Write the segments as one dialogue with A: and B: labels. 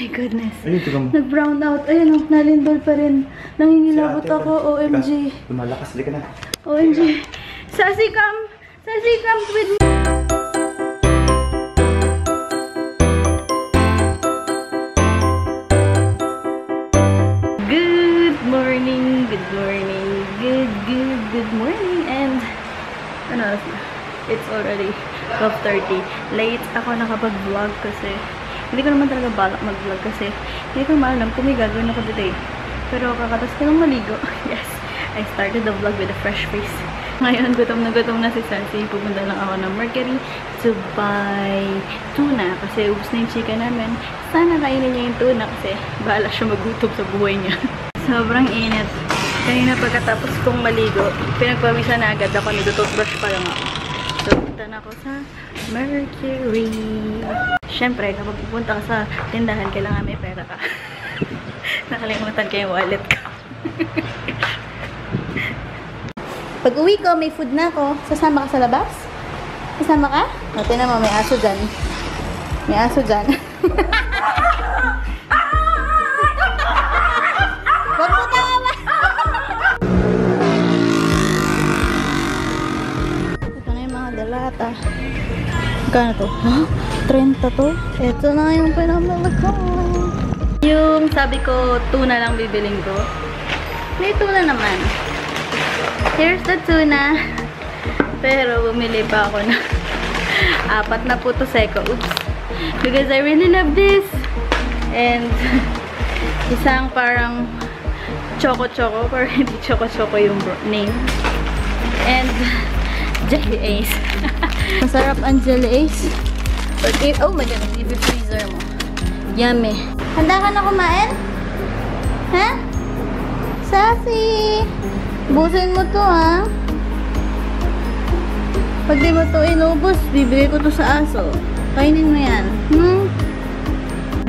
A: my goodness.
B: Ayun,
A: nag-brown out. Ayun, oh, nalindol pa rin. Nangingilabot ako. OMG.
B: Lumalakas, ka na.
A: OMG. Sassy, come with me. Good morning. Good morning. And, ano, it's already 12:30. Late ako nakapag-vlog kasi hindi ko naman talaga balak mag-vlog kasi hindi ko maalam kung may gagawin ako today. Pero kakatas ko lang maligo. Yes, I started the vlog with a fresh face. Ngayon, gutom na si Sassy. Pupunta lang ako ng Mercury to buy tuna kasi ubos na yung chicken namin. Sana kainin niya yung tuna kasi bahala siya magutom sa buhay niya. Sobrang init. Kanina pagkatapos kong maligo, pinagpawisan na agad ako. Nag-toothbrush pa lang ako. So, punta na ako sa Mercury. Siyempre, kapag pupunta ka sa tindahan, kailangan may pera ka. Nakalimutan ko yung wallet ko. Pag uwi ko, may food na ako. Sasama ka sa labas? Sasama ka? O, tinan mo, may aso dyan. May aso dyan. Huwag mo tawa! Ito na yung mga dalata. Magkano to? Huh? 30 to? Ito na yung pinamala ko. Yung sabi ko, tuna lang bibiling ko. May tuna naman. Here's the tuna. Pero bumili pa ako na 4 na puto seco. Oops. Because I really love this. And isang parang choco-choco. Pero hindi choco-choco yung name. And jelly ace. Masarap ang jelly ace. But oh my god, i-freezer mo. Yummy. Handa ka na kumain? Ha? Sassy! Busin mo to, ha? Pag di mo to inubos, bibigay ko to sa aso. Kainin mo yan.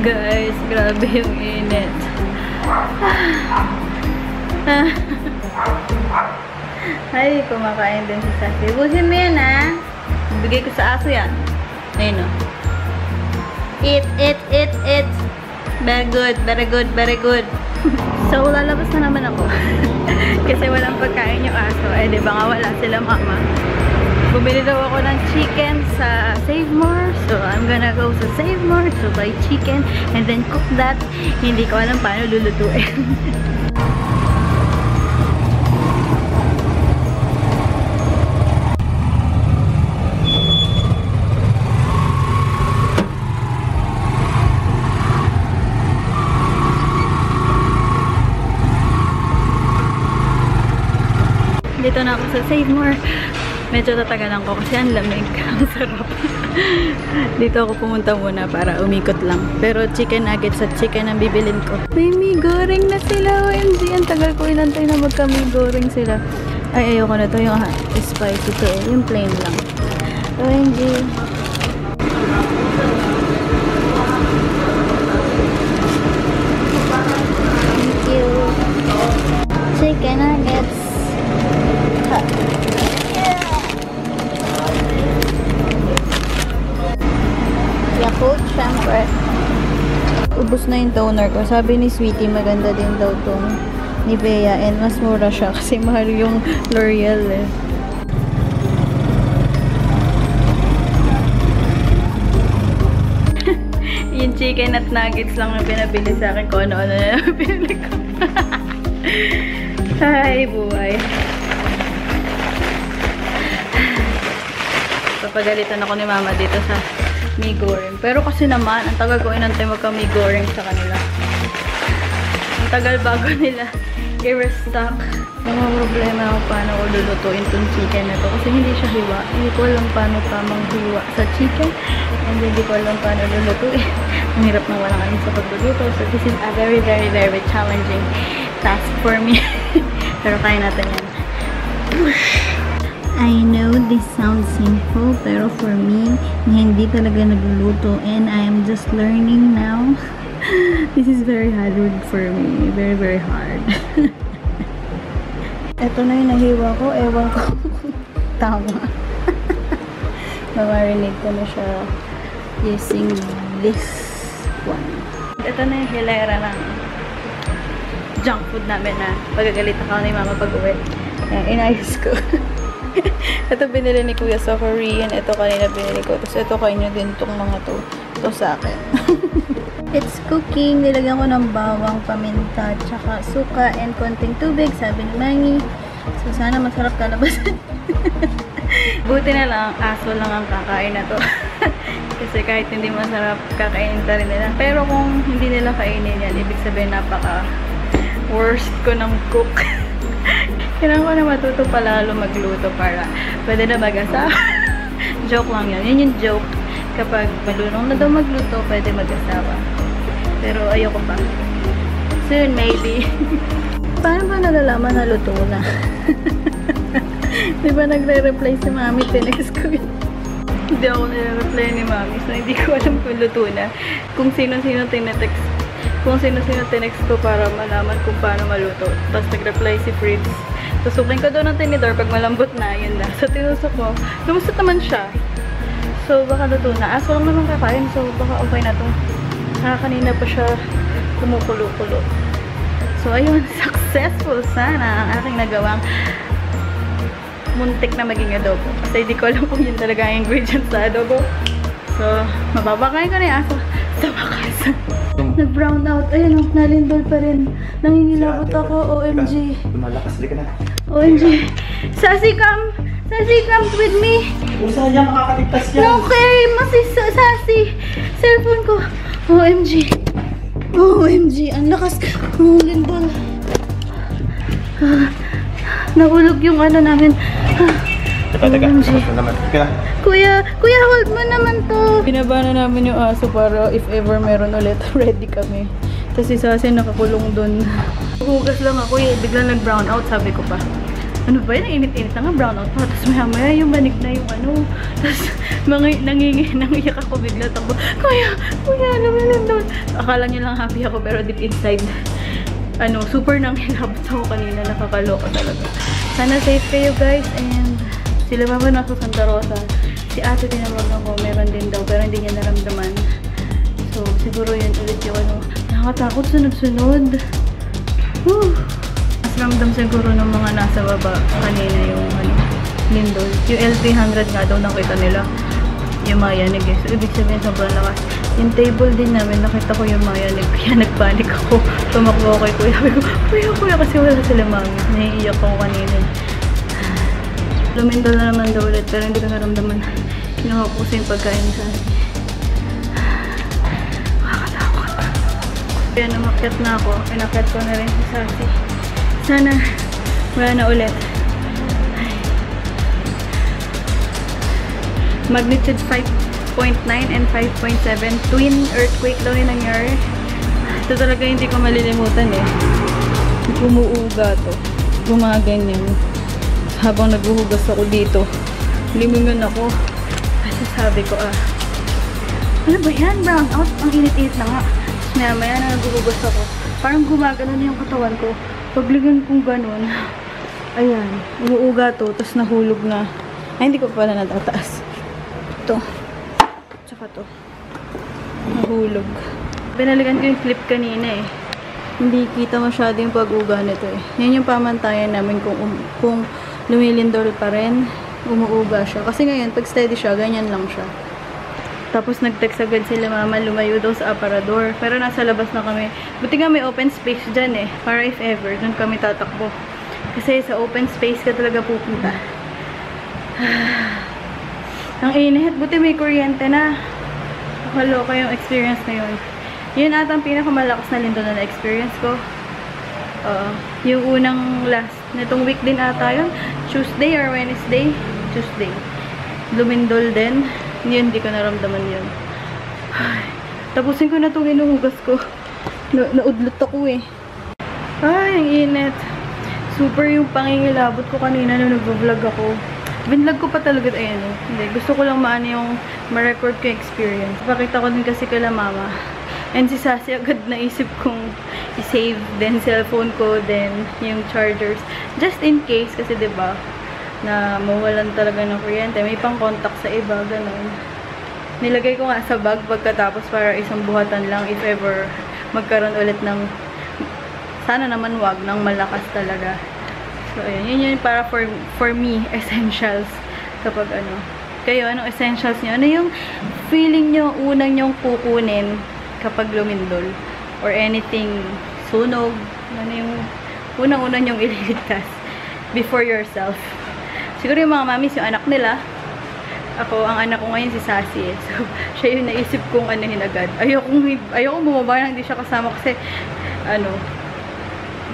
A: Guys, grabe yung init. Ay, kumakain din si Sassy. Busin mo yan, ha? Bibigay ko sa aso yan. Ayun, o. Eat. Very good. So, lalabas na naman ako. Kasi walang pagkain yung aso. Eh, di ba nga wala sila mama. Bumili daw ako ng chicken sa Save More. So, I'm gonna go sa Save More to buy chicken and then cook that. Hindi ko alam paano lulutuin. Dito na ako sa Save More. Medyo tatagalan ko kasi ang lamig. Ang sarap. Dito ako pumunta muna para umikot lang. Pero chicken nuggets at chicken ang bibilin ko. May mi goreng na sila. OMG, ang tagal ko inantay na magka-mi goreng sila. Ay, ayoko na to. Yung spicy to eh. Yung plain lang. OMG. Thank you. Chicken nuggets. Yakult, syempre. Ubus na yung toner ko. Sabi ni Sweetie, maganda din daw tong Nivea and mas mura siya kasi mahal yung L'Oreal eh. Yung chicken at nuggets lang na pinabili sa akin kung ano-ano na pinabili ko. Ay, buhay. Papagalitan ako ni mama dito sa mi goreng. Pero kasi naman, ang tagal ko inantay magka-mi goreng sa kanila. Ang tagal bago nila i-restock. Mga problema ako paano ko lulutuin itong chicken na to. Kasi hindi siya hiwa. Hindi ko alam paano tamang hiwa sa chicken. And hindi ko alam paano lulutuin. Ang hirap na walang alam sa pagluluto. So this is a very challenging task for me. Pero kaya natin yan. I know this sounds simple, pero for me, hindi talaga nagluluto and I am just learning now. This is very hard for me. Very hard. Ito na yung nahiwa ko. Ewan ko. Tama. Mamarinate ko na siya using this one. Ito na yung hilera ng junk food namin na pagagalit ako ni mama pag-uwi. Inayos ko. Ito binili ni Kuya sa Korean. Ito kanina binili ko. Tapos ito kayo din itong mga to. Ito sa akin. It's cooking. Nilagyan ko ng bawang, paminta, tsaka suka, and konting tubig. Sabi ni Mangi. So, sana masarap kalabasan. Buti na lang, aso lang ang kakain na to. Kasi kahit hindi masarap, kakainin ta rin nila. Pero kung hindi nila kainin yan, ibig sabihin napaka-worst ko ng cook. Kailangan ko na matuto palalo magluto para pwede na mag-asa. Joke lang yun. Yun yung joke. Kapag malunong na daw magluto, pwede mag-asawa. Pero ayoko pa. Soon, maybe. Paano ba nalalaman na luto na? Di ba nagre-reply si Mami? Tinext ko yun. Hindi ako nire-reply ni Mami. So, hindi ko alam kung luto na. Kung sino-sino tinetext. Kung sino-sino tinext ko para malaman kung paano maluto. Tapos nag-reply si Fritz. Tusukin ko doon ng tinidor pag malambot na. Yun na. So, tinusok ko. Lumusot naman siya. So, baka luto na. Aso lang naman kakain. So, baka okay na to. Kanina pa siya kumukulo-kulo. So, ayun. Successful sana ang aking nagawang muntik na maging adobo. Kasi hindi ko alam kung yun talaga ang ingredients sa adobo. So, mababakain ko na yung aso sa wakas. Nag-brown out. Ayun, nalindol pa rin. Nangingilabot ako. OMG.
B: Lumalakas, ka na.
A: OMG. Sassy, come! Sassy, come with me!
B: Sayang, makakaligtas yan.
A: Okay, Sassy! Cellphone ko. OMG. OMG. Ang lakas. Ang lindol. Nahulog yung ano namin. OMG. Kuya, hold mo naman to. Binaba na namin yung aso para if ever meron ulit, ready kami. Tapos si Sassy nakakulong dun. Hugas lang ako eh. Biglang nag-brown out, sabi ko pa. Ano ba yun? Init-init na nga, brown out pa. Tapos maya yung manik na yung ano. Tapos nangiyak ako bigla. Tapos, kuya, naman lang doon. Akala niya lang happy ako pero deep inside, super nang hilabot ako kanina. Nakakaloka talaga. Sana safe kayo guys. And sila pa nasa Santa Rosa. Si ate tinawagan ko, meron din daw. Pero hindi niya naramdaman. So, siguro yun ulit yung nakakatakot sunod-sunod. Whew! Mas ramdam siguro ng mga nasa baba kanina yung lindol. Yung L300 nga daw nakita nila. Yung mayanig eh. So, ibig sabihin sobrang lakas. Yung table din namin, nakita ko yung mayanig. Kaya nagpanik ako. Tumakbo ako kay kuya. Sabi ko, kuya, kasi wala sila mami. Naiiyak ako kanina. Lumindol na naman daw ulit. Pero hindi ko naramdaman. Kinuha ko kasi yung pagkain sa akin. Makakatakot. Kaya namakyat na ako. Inakyat ko na rin si Sassy. Sana wala na ulit. Magnitude 5.9 and 5.7. Twin earthquake daw yung nangyari. Ito talaga hindi ko malilimutan eh. Umuuga to. Gumaganyan. Habang naghuhugas ako dito, limingan ako. Kasi sabi ko ano ba yan? Brown out. Ang init-init na nga. Maya-maya na naghuhugas ako. Parang gumagano na yung katawan ko. Pagligan kong ganun, ayan, umuuga to, tapos nahulog na. Ay, hindi ko pala natataas. Ito. Tsaka to. Nahulog. Pinaligan ko yung clip kanina eh. Hindi kita masyado yung pag-uga nito eh. Yan yung pamantayan namin kung lumilindol pa rin, umuuga siya. Kasi ngayon, pag steady siya, ganyan lang siya. Tapos nag-text agad sila mama, lumayo daw sa aparador. Pero nasa labas na kami. Buti nga may open space dyan eh. Para if ever, dun kami tatakbo. Kasi sa open space ka talaga pupunta. Ang init. Buti may kuryente na. Nakaloka yung experience na yun. Yun ata ang pinakamalakas na lindol na na-experience ko. Yung unang last. Nitong week din ata yun. Tuesday or Wednesday? Tuesday. Lumindol din. Yun, hindi ko naramdaman yun. Ay, tapusin ko na itong hinuhugas ko. Naudlot ako eh. Ay, ang init. Super yung pangingilabot ko kanina nung nag-vlog ako. Binlog ko pa talaga. Ayan eh. Hindi, gusto ko lang maano yung ma-record ko yung experience. Pakita ko din kasi kala mama. And si Sassy agad naisip kong i-save din cellphone ko, then yung chargers. Just in case, kasi diba, na mawalan talaga ng kuryente. May pang-contact sa iba, ganun. Nilagay ko nga sa bag pagkatapos para isang buhatan lang if ever magkaroon ulit ng, sana naman wag, ng malakas talaga. So, ayun. Yun para for me, essentials. Kapag ano. Kayo, anong essentials nyo? Ano yung feeling nyo, unang nyong kukunin kapag lumindol? Or anything, sunog? Ano yung unang-unang nyong ililigtas before yourself? Siguro yung mga mamis, yung anak nila. Ako, ang anak ko ngayon si Sassy eh. So, siya yung naisip kong anuhin agad. Ayokong bumaba na hindi siya kasama kasi,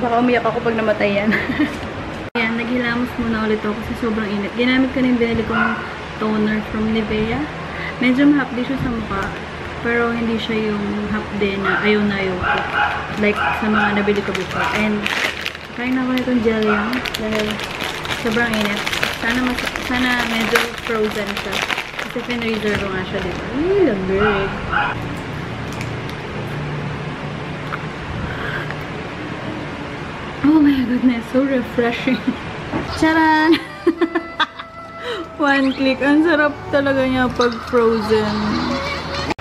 A: baka umiyak ako pag namatay yan. Ayan, naghilamos muna ulit ako kasi sobrang init. Ginamit ko na yung binili kong toner from Nivea. Medyo mahapdi siya sa mukha. Pero hindi siya yung hapde na ayaw na ayaw ko. Like sa mga nabili ko before. And, kain na ako nitong gel yan. Dahil sobrang init. Sana medyo frozen siya. Kasi pinreaser ko nga siya dito. Ay, lamig. Oh my goodness, so refreshing. Charan! One click. Ang sarap talaga niya pag frozen.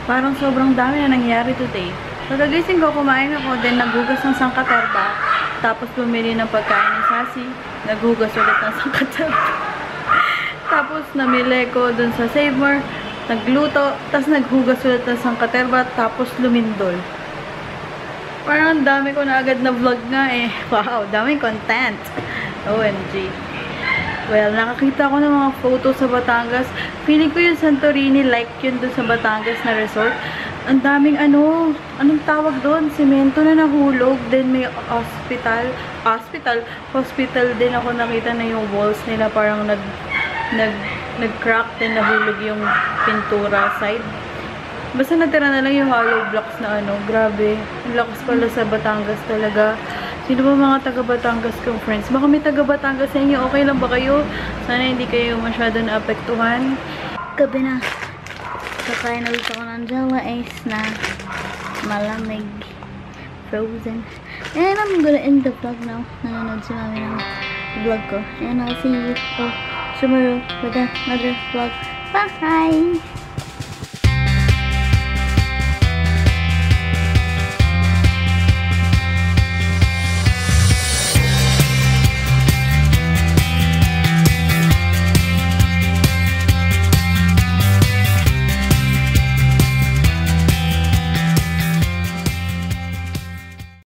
A: Parang sobrang dami na nangyari today. Pagkagising ko, kumain ako, then naghugas ng sangkaterba. Tapos bumili ng pagkain ni Sassy. Naghugas ulit ng sangkaterba. Tapos namili ko dun sa Save More. Nagluto. Tapos naghugas ulit ng sangkaterba. Tapos lumindol. Parang dami ko na agad na vlog nga eh. Wow, daming content. OMG. Well, nakakita ko ng mga photos sa Batangas. Feeling ko yung Santorini, like yun dun sa Batangas na resort. Ang daming anong tawag doon? Semento na nahulog. Then may hospital din ako nakita na yung walls nila parang nag-crack din nahulog yung pintura side. Basta natira na lang yung hollow blocks na grabe. Ang lakas pala sa Batangas talaga. Sino ba mga taga-Batangas kong friends? Baka may taga-Batangas sa inyo. Okay lang ba kayo? Sana hindi kayo masyado naapektuhan. Gabi na. Kakain ulit ako ng Java Ice na malamig. Frozen. And I'm gonna end the vlog now. Nanonood si mami ng vlog ko. And I'll see you tomorrow with another vlog. Bye!